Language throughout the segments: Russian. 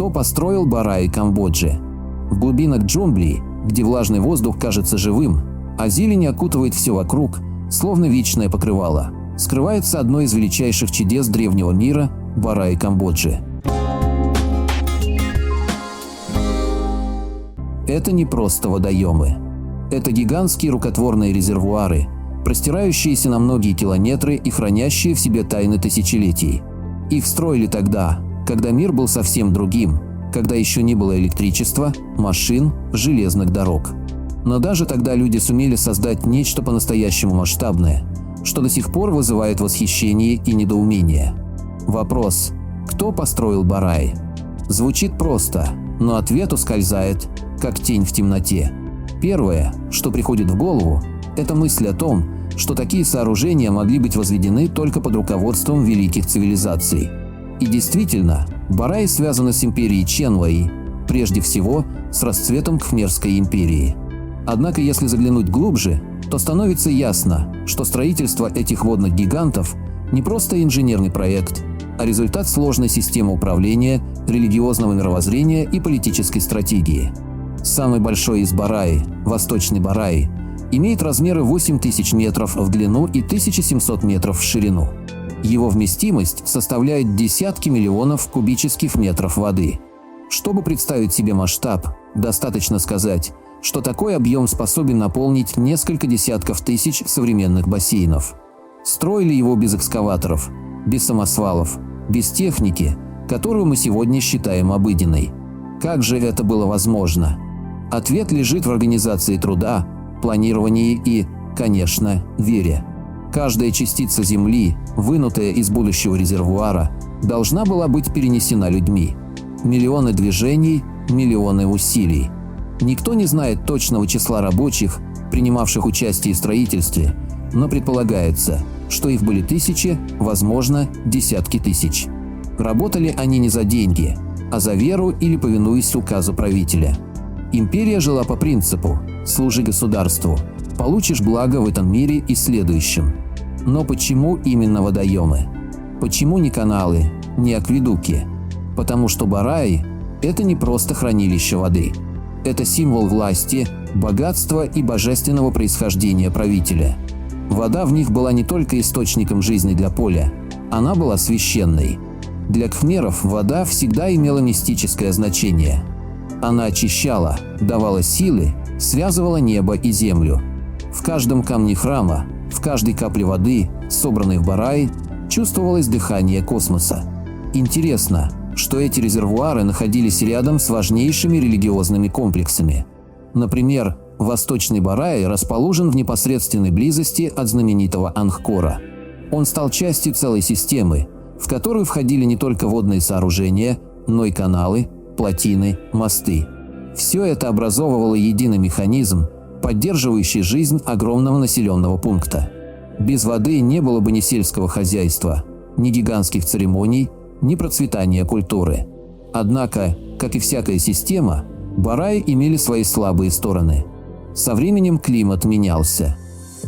Кто построил Бараи Камбоджи? В глубинах джунглей, где влажный воздух кажется живым, а зелень окутывает все вокруг, словно вечное покрывало, скрывается одно из величайших чудес древнего мира – Бараи Камбоджи. Это не просто водоемы. Это гигантские рукотворные резервуары, простирающиеся на многие километры и хранящие в себе тайны тысячелетий. Их строили тогда, когда мир был совсем другим, когда еще не было электричества, машин, железных дорог. Но даже тогда люди сумели создать нечто по-настоящему масштабное, что до сих пор вызывает восхищение и недоумение. Вопрос: кто построил Бараи? Звучит просто, но ответ ускользает, как тень в темноте. Первое, что приходит в голову, это мысль о том, что такие сооружения могли быть возведены только под руководством великих цивилизаций. И действительно, Бараи связаны с империей Ченлаи, прежде всего с расцветом Кхмерской империи. Однако, если заглянуть глубже, то становится ясно, что строительство этих водных гигантов не просто инженерный проект, а результат сложной системы управления, религиозного мировоззрения и политической стратегии. Самый большой из Бараи, Восточный Бараи, имеет размеры 8000 метров в длину и 1700 метров в ширину. Его вместимость составляет десятки миллионов кубических метров воды. Чтобы представить себе масштаб, достаточно сказать, что такой объем способен наполнить несколько десятков тысяч современных бассейнов. Строили его без экскаваторов, без самосвалов, без техники, которую мы сегодня считаем обыденной. Как же это было возможно? Ответ лежит в организации труда, планировании и, конечно, вере. Каждая частица земли, вынутая из будущего резервуара, должна была быть перенесена людьми. Миллионы движений, миллионы усилий. Никто не знает точного числа рабочих, принимавших участие в строительстве, но предполагается, что их были тысячи, возможно, десятки тысяч. Работали они не за деньги, а за веру или повинуясь указу правителя. Империя жила по принципу «служи государству, получишь благо в этом мире и следующем». Но почему именно водоемы? Почему не каналы, не акведуки? Потому что Бараи – это не просто хранилище воды. Это символ власти, богатства и божественного происхождения правителя. Вода в них была не только источником жизни для поля, она была священной. Для кхмеров вода всегда имела мистическое значение. Она очищала, давала силы, связывала небо и землю. В каждом камне храма, в каждой капле воды, собранной в Бараи, чувствовалось дыхание космоса. Интересно, что эти резервуары находились рядом с важнейшими религиозными комплексами. Например, Восточный Бараи расположен в непосредственной близости от знаменитого Ангкора. Он стал частью целой системы, в которую входили не только водные сооружения, но и каналы, плотины, мосты. Все это образовывало единый механизм, поддерживающий жизнь огромного населенного пункта. Без воды не было бы ни сельского хозяйства, ни гигантских церемоний, ни процветания культуры. Однако, как и всякая система, Бараи имели свои слабые стороны. Со временем климат менялся.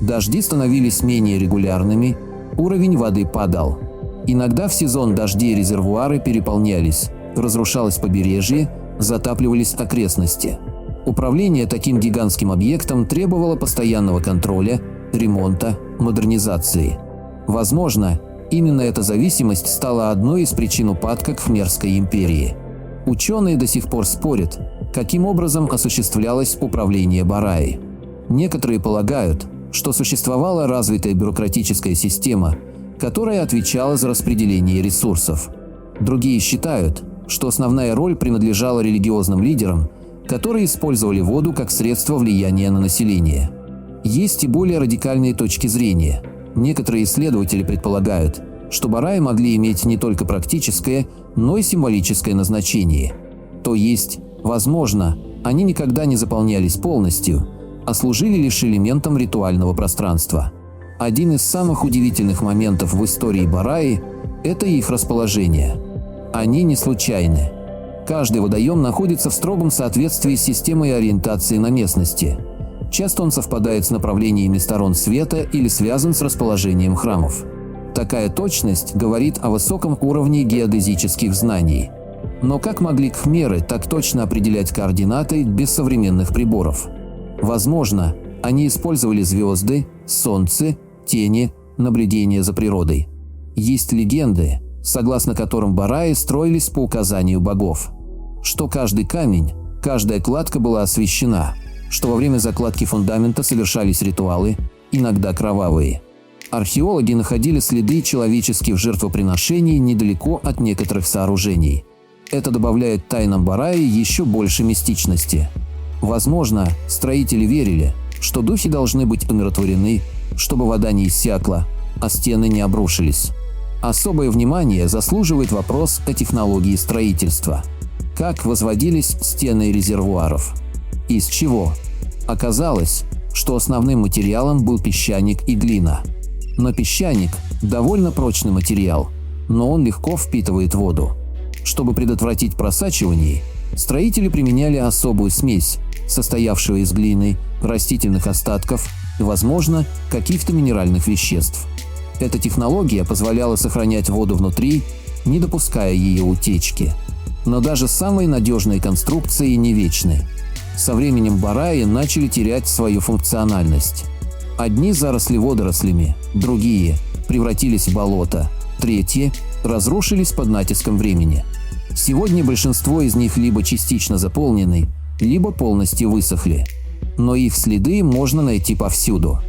Дожди становились менее регулярными, уровень воды падал. Иногда в сезон дождей резервуары переполнялись, разрушалось побережье, затапливались окрестности. Управление таким гигантским объектом требовало постоянного контроля, ремонта, модернизации. Возможно, именно эта зависимость стала одной из причин упадка Кхмерской империи. Ученые до сих пор спорят, каким образом осуществлялось управление Бараи. Некоторые полагают, что существовала развитая бюрократическая система, которая отвечала за распределение ресурсов. Другие считают, что основная роль принадлежала религиозным лидерам, которые использовали воду как средство влияния на население. Есть и более радикальные точки зрения. Некоторые исследователи предполагают, что Бараи могли иметь не только практическое, но и символическое назначение. То есть, возможно, они никогда не заполнялись полностью, а служили лишь элементом ритуального пространства. Один из самых удивительных моментов в истории Бараи – это их расположение. Они не случайны. Каждый водоем находится в строгом соответствии с системой ориентации на местности. Часто он совпадает с направлениями сторон света или связан с расположением храмов. Такая точность говорит о высоком уровне геодезических знаний. Но как могли кхмеры так точно определять координаты без современных приборов? Возможно, они использовали звезды, солнце, тени, наблюдение за природой. Есть легенды, согласно которым бараи строились по указанию богов. Что каждый камень, каждая кладка была освящена, что во время закладки фундамента совершались ритуалы, иногда кровавые. Археологи находили следы человеческих жертвоприношений недалеко от некоторых сооружений. Это добавляет тайнам бараи еще больше мистичности. Возможно, строители верили, что духи должны быть умиротворены, чтобы вода не иссякла, а стены не обрушились. Особое внимание заслуживает вопрос о технологии строительства. Как возводились стены резервуаров? Из чего? Оказалось, что основным материалом был песчаник и глина. Но песчаник – довольно прочный материал, но он легко впитывает воду. Чтобы предотвратить просачивание, строители применяли особую смесь, состоявшую из глины, растительных остатков и, возможно, каких-то минеральных веществ. Эта технология позволяла сохранять воду внутри, не допуская ее утечки. Но даже самые надежные конструкции не вечны. Со временем бараи начали терять свою функциональность. Одни заросли водорослями, другие превратились в болото, третьи разрушились под натиском времени. Сегодня большинство из них либо частично заполнены, либо полностью высохли. Но их следы можно найти повсюду.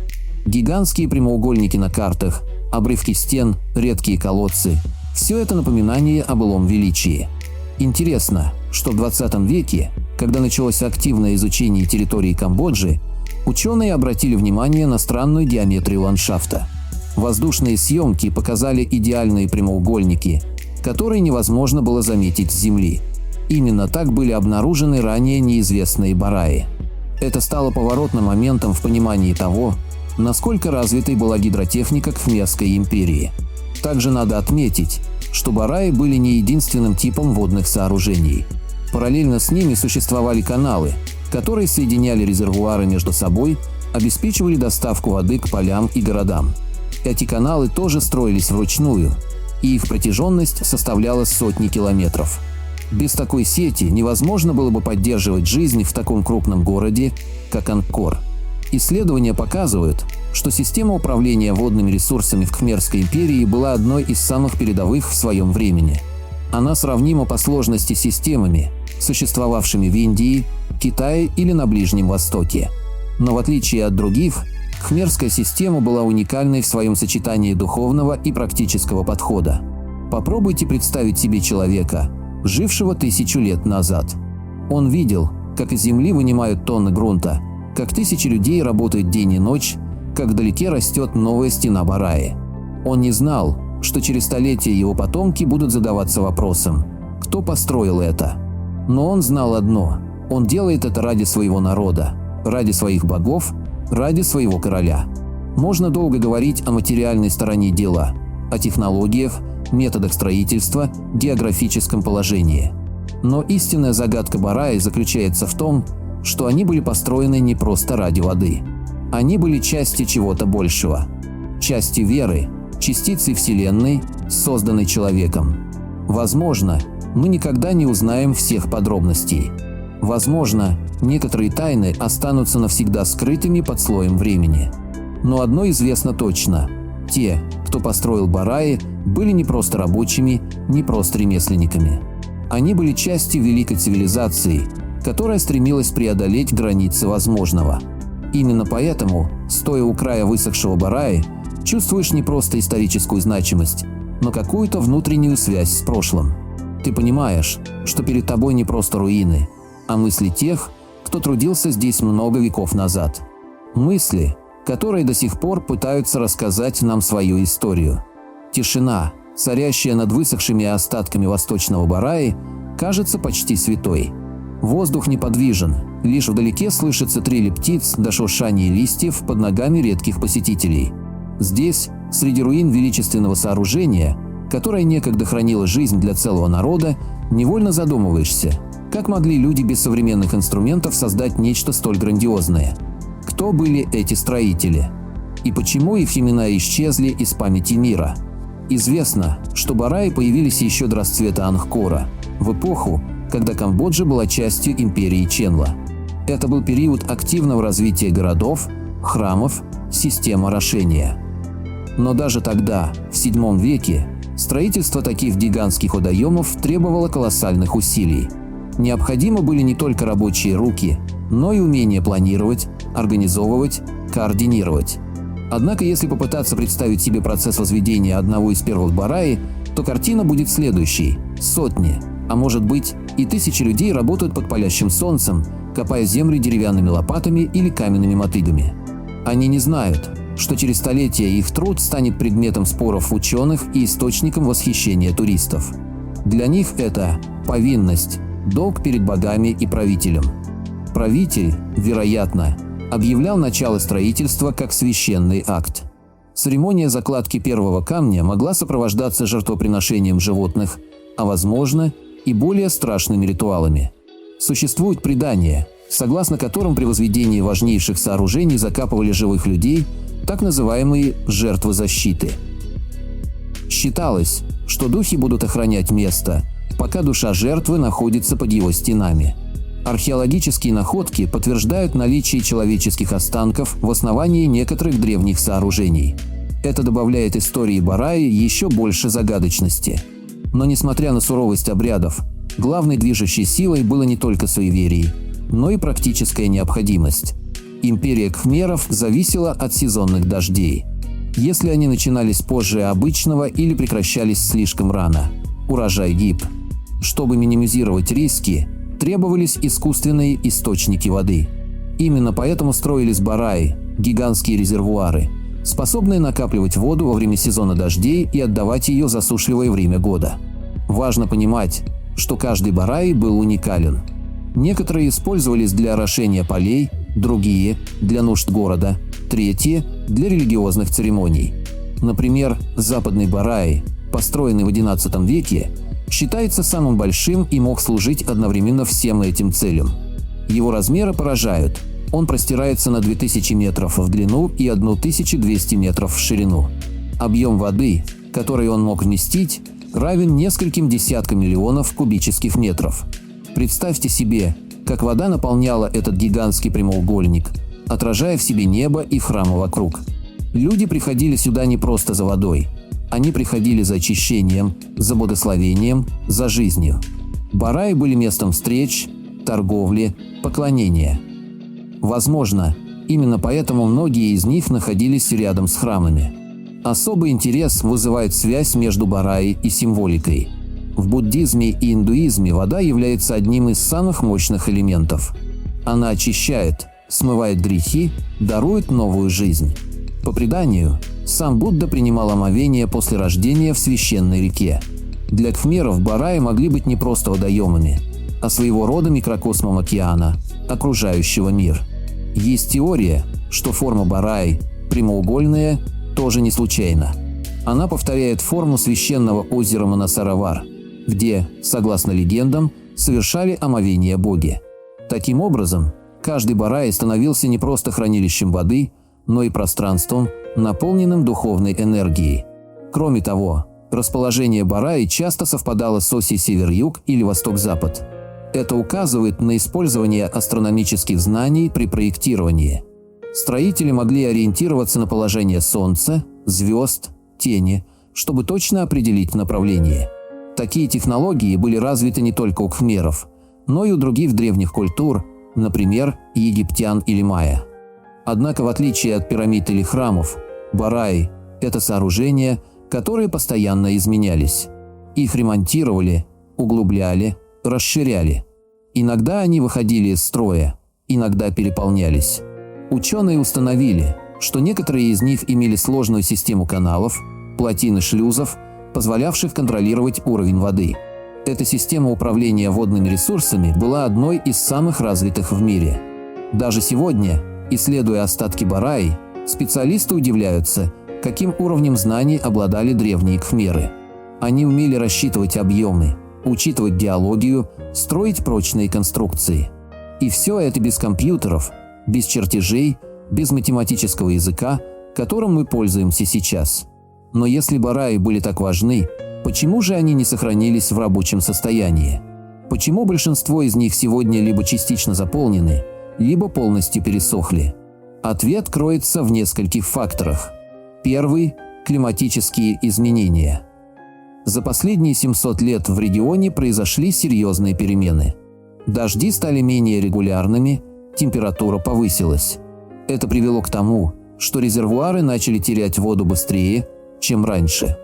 Гигантские прямоугольники на картах, обрывки стен, редкие колодцы – все это напоминание о былом величии. Интересно, что в 20 веке, когда началось активное изучение территории Камбоджи, ученые обратили внимание на странную геометрию ландшафта. Воздушные съемки показали идеальные прямоугольники, которые невозможно было заметить с Земли. Именно так были обнаружены ранее неизвестные бараи. Это стало поворотным моментом в понимании того, насколько развитой была гидротехника Кхмерской империи. Также надо отметить, что бараи были не единственным типом водных сооружений. Параллельно с ними существовали каналы, которые соединяли резервуары между собой, обеспечивали доставку воды к полям и городам. Эти каналы тоже строились вручную, и их протяженность составляла сотни километров. Без такой сети невозможно было бы поддерживать жизнь в таком крупном городе, как Ангкор. Исследования показывают, что система управления водными ресурсами в Кхмерской империи была одной из самых передовых в своем времени. Она сравнима по сложности с системами, существовавшими в Индии, Китае или на Ближнем Востоке. Но в отличие от других, Кхмерская система была уникальной в своем сочетании духовного и практического подхода. Попробуйте представить себе человека, жившего 1000 лет назад. Он видел, как из земли вынимают тонны грунта, как тысячи людей работают день и ночь, как вдалеке растет новая стена бараи. Он не знал, что через столетия его потомки будут задаваться вопросом, кто построил это. Но он знал одно – он делает это ради своего народа, ради своих богов, ради своего короля. Можно долго говорить о материальной стороне дела, о технологиях, методах строительства, географическом положении. Но истинная загадка бараи заключается в том, что они были построены не просто ради воды. Они были частью чего-то большего. Частью веры, частицей Вселенной, созданной человеком. Возможно, мы никогда не узнаем всех подробностей. Возможно, некоторые тайны останутся навсегда скрытыми под слоем времени. Но одно известно точно – те, кто построил бараи, были не просто рабочими, не просто ремесленниками. Они были частью великой цивилизации, которая стремилась преодолеть границы возможного. Именно поэтому, стоя у края высохшего бараи, чувствуешь не просто историческую значимость, но какую-то внутреннюю связь с прошлым. Ты понимаешь, что перед тобой не просто руины, а мысли тех, кто трудился здесь много веков назад. Мысли, которые до сих пор пытаются рассказать нам свою историю. Тишина, царящая над высохшими остатками восточного бараи, кажется почти святой. Воздух неподвижен, лишь вдалеке слышится трели птиц до шуршания листьев под ногами редких посетителей. Здесь, среди руин величественного сооружения, которое некогда хранило жизнь для целого народа, невольно задумываешься, как могли люди без современных инструментов создать нечто столь грандиозное? Кто были эти строители? И почему их имена исчезли из памяти мира? Известно, что бараи появились еще до расцвета Ангкора. в эпоху, когда Камбоджа была частью империи Ченла. Это был период активного развития городов, храмов, систем орошения. Но даже тогда, в VII веке, строительство таких гигантских водоемов требовало колоссальных усилий. Необходимы были не только рабочие руки, но и умение планировать, организовывать, координировать. Однако, если попытаться представить себе процесс возведения одного из первых бараи, то картина будет следующей. Сотни, а может быть и тысячи людей работают под палящим солнцем, копая землю деревянными лопатами или каменными мотыгами. Они не знают, что через столетия их труд станет предметом споров ученых и источником восхищения туристов. Для них это повинность, долг перед богами и правителем. Правитель, вероятно, объявлял начало строительства как священный акт. Церемония закладки первого камня могла сопровождаться жертвоприношением животных, а возможно и более страшными ритуалами. Существует предание, согласно которым при возведении важнейших сооружений закапывали живых людей, так называемые жертвы защиты. Считалось, что духи будут охранять место, пока душа жертвы находится под его стенами. Археологические находки подтверждают наличие человеческих останков в основании некоторых древних сооружений. Это добавляет истории Бараи еще больше загадочности. Но несмотря на суровость обрядов, главной движущей силой было не только суеверие, но и практическая необходимость. Империя кхмеров зависела от сезонных дождей. Если они начинались позже обычного или прекращались слишком рано, урожай гиб. Чтобы минимизировать риски, требовались искусственные источники воды. Именно поэтому строились бараи, гигантские резервуары, способные накапливать воду во время сезона дождей и отдавать ее в засушливое время года. Важно понимать, что каждый барай был уникален. Некоторые использовались для орошения полей, другие – для нужд города, третьи – для религиозных церемоний. Например, западный барай, построенный в XI веке, считается самым большим и мог служить одновременно всем этим целям. Его размеры поражают. Он простирается на 2000 метров в длину и 1200 метров в ширину. Объем воды, который он мог вместить, равен нескольким десяткам миллионов кубических метров. Представьте себе, как вода наполняла этот гигантский прямоугольник, отражая в себе небо и храмы вокруг. Люди приходили сюда не просто за водой. Они приходили за очищением, за благословением, за жизнью. Бараи были местом встреч, торговли, поклонения. Возможно, именно поэтому многие из них находились рядом с храмами. Особый интерес вызывает связь между бараи и символикой. В буддизме и индуизме вода является одним из самых мощных элементов. Она очищает, смывает грехи, дарует новую жизнь. По преданию, сам Будда принимал омовение после рождения в священной реке. Для кхмеров бараи могли быть не просто водоемами, а своего рода микрокосмом океана, окружающего мир. Есть теория, что форма бараи, прямоугольная, тоже не случайна. Она повторяет форму священного озера Манасаровар, где, согласно легендам, совершали омовение боги. Таким образом, каждый барай становился не просто хранилищем воды, но и пространством, наполненным духовной энергией. Кроме того, расположение бараи часто совпадало с осью север-юг или восток-запад. Это указывает на использование астрономических знаний при проектировании. Строители могли ориентироваться на положение Солнца, звезд, тени, чтобы точно определить направление. Такие технологии были развиты не только у кхмеров, но и у других древних культур, например, египтян или майя. Однако, в отличие от пирамид или храмов, бараи – это сооружения, которые постоянно изменялись. Их ремонтировали, углубляли, расширяли. Иногда они выходили из строя, иногда переполнялись. Ученые установили, что некоторые из них имели сложную систему каналов, плотин и шлюзов, позволявших контролировать уровень воды. Эта система управления водными ресурсами была одной из самых развитых в мире. Даже сегодня, исследуя остатки бараи, специалисты удивляются, каким уровнем знаний обладали древние кхмеры. Они умели рассчитывать объемы, учитывать геологию, строить прочные конструкции. И все это без компьютеров, без чертежей, без математического языка, которым мы пользуемся сейчас. Но если бараи были так важны, почему же они не сохранились в рабочем состоянии? Почему большинство из них сегодня либо частично заполнены, либо полностью пересохли? Ответ кроется в нескольких факторах. Первый – климатические изменения. За последние 700 лет в регионе произошли серьезные перемены. Дожди стали менее регулярными, температура повысилась. Это привело к тому, что резервуары начали терять воду быстрее, чем раньше.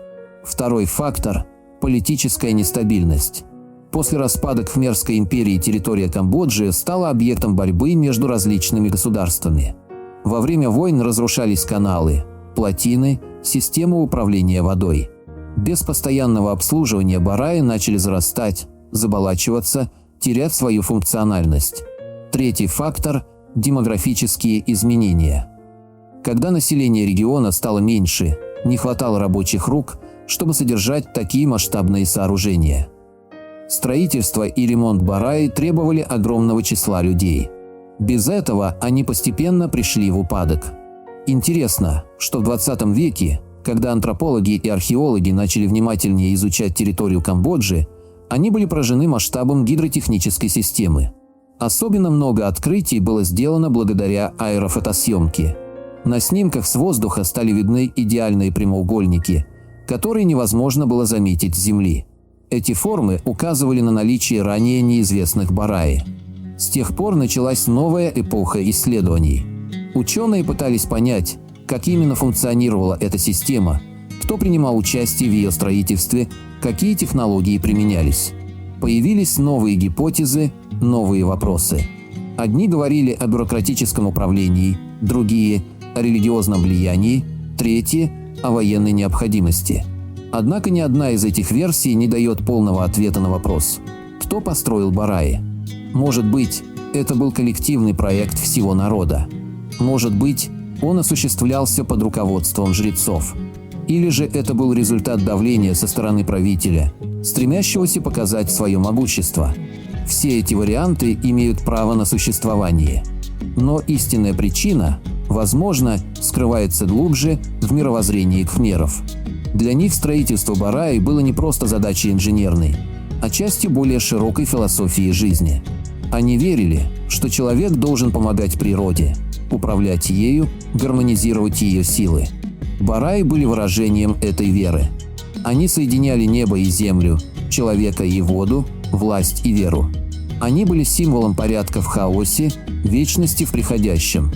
Второй фактор – политическая нестабильность. После распада Кхмерской империи территория Камбоджи стала объектом борьбы между различными государствами. Во время войн разрушались каналы, плотины, системы управления водой. Без постоянного обслуживания бараи начали зарастать, заболачиваться, терять свою функциональность. Третий фактор – демографические изменения. Когда население региона стало меньше, не хватало рабочих рук, чтобы содержать такие масштабные сооружения. Строительство и ремонт бараи требовали огромного числа людей. Без этого они постепенно пришли в упадок. Интересно, что в 20 веке, когда антропологи и археологи начали внимательнее изучать территорию Камбоджи, они были поражены масштабом гидротехнической системы. Особенно много открытий было сделано благодаря аэрофотосъемке. На снимках с воздуха стали видны идеальные прямоугольники, которые невозможно было заметить с Земли. Эти формы указывали на наличие ранее неизвестных бараи. С тех пор началась новая эпоха исследований. Ученые пытались понять, как именно функционировала эта система, кто принимал участие в ее строительстве, какие технологии применялись. Появились новые гипотезы, новые вопросы. Одни говорили о бюрократическом управлении, другие – о религиозном влиянии, третьи – о военной необходимости. Однако ни одна из этих версий не дает полного ответа на вопрос, кто построил бараи. Может быть, это был коллективный проект всего народа. Может быть, он осуществлялся под руководством жрецов. Или же это был результат давления со стороны правителя, стремящегося показать свое могущество. Все эти варианты имеют право на существование. Но истинная причина, возможно, скрывается глубже в мировоззрении кхмеров. Для них строительство бараи было не просто задачей инженерной, а частью более широкой философии жизни. Они верили, что человек должен помогать природе, управлять ею, гармонизировать ее силы. Бараи были выражением этой веры. Они соединяли небо и землю, человека и воду, власть и веру. Они были символом порядка в хаосе, вечности в приходящем.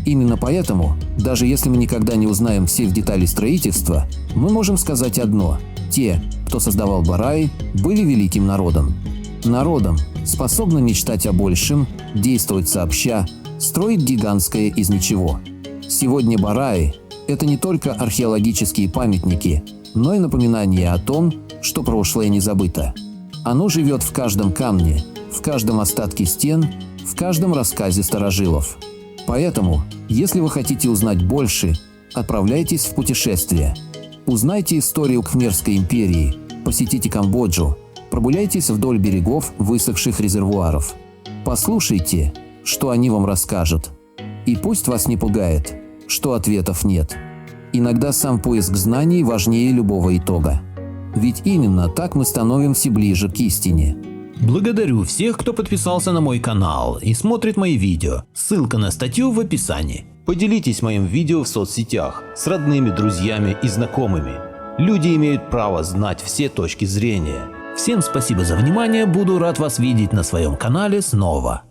Именно поэтому, даже если мы никогда не узнаем всех деталей строительства, мы можем сказать одно – те, кто создавал бараи, были великим народом. Народом, способным мечтать о большем, действовать сообща, строить гигантское из ничего. Сегодня бараи – это не только археологические памятники, но и напоминание о том, что прошлое не забыто. Оно живет в каждом камне, в каждом остатке стен, в каждом рассказе старожилов. Поэтому, если вы хотите узнать больше, отправляйтесь в путешествие. Узнайте историю Кхмерской империи, посетите Камбоджу, прогуляйтесь вдоль берегов высохших резервуаров. Послушайте, что они вам расскажут. И пусть вас не пугает, что ответов нет. Иногда сам поиск знаний важнее любого итога. Ведь именно так мы становимся ближе к истине. Благодарю всех, кто подписался на мой канал и смотрит мои видео. Ссылка на статью в описании. Поделитесь моим видео в соцсетях с родными, друзьями и знакомыми. Люди имеют право знать все точки зрения. Всем спасибо за внимание, буду рад вас видеть на своем канале снова.